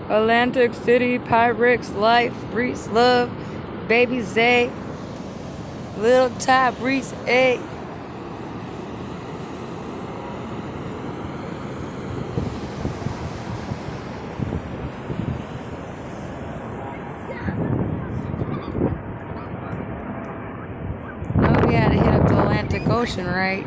Atlantic City, Pyrex, Life, Reese, Love, Baby Zay, Little Top, Reese, A. Oh, we had to hit up the Atlantic Ocean, right?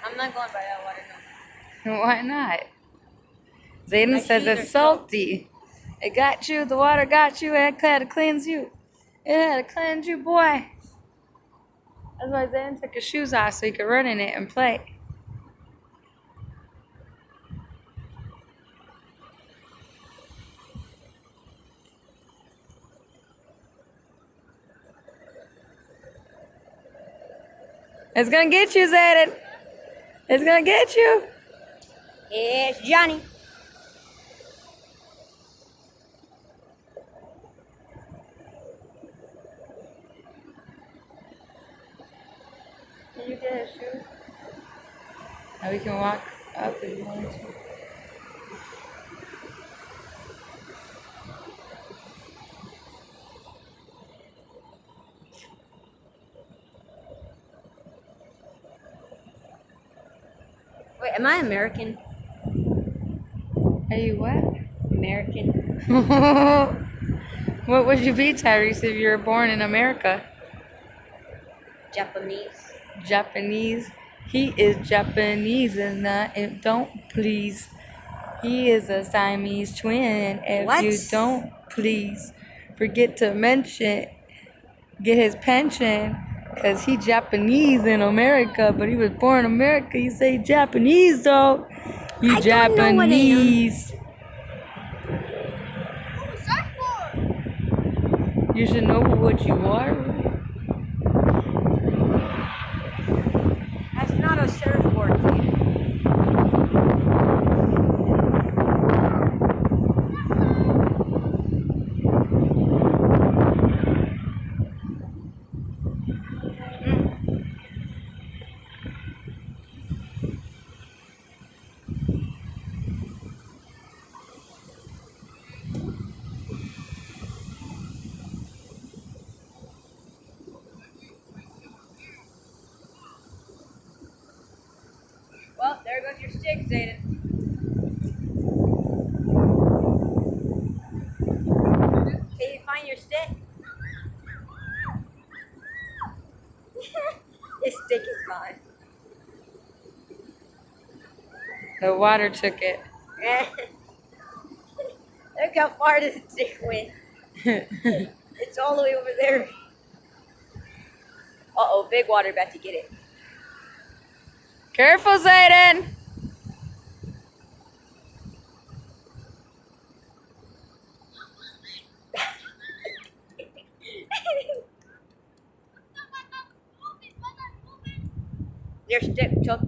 I'm not going by that water, no. Why not? Zayden says it's salty. It got you. The water got you. It had to cleanse you. It had to cleanse you, boy. That's why Zayden took his shoes off so he could run in it and play. It's gonna get you, Zayden. It's gonna get you. It's Johnny. Can you get his shoes? Now we can walk up if you want to. Wait, am I American? Are you what? American. What would you be, Tyrese, if you were born in America? Japanese. Japanese. He is Japanese and not. And don't please. He is a Siamese twin. If What? you don't please forget to mention, get his pension, cause he Japanese in America, but he was born in America. You say Japanese though. You I don't know what I am. Japanese. You should know what you are. That's not a surfboard, dude. Well, there goes your stick, Zayden. Can you find your stick? His stick is gone. The water took it. Look how far this stick went. It's all the way over there. Uh-oh, big water about to get it. Careful, Zayden. Your stick took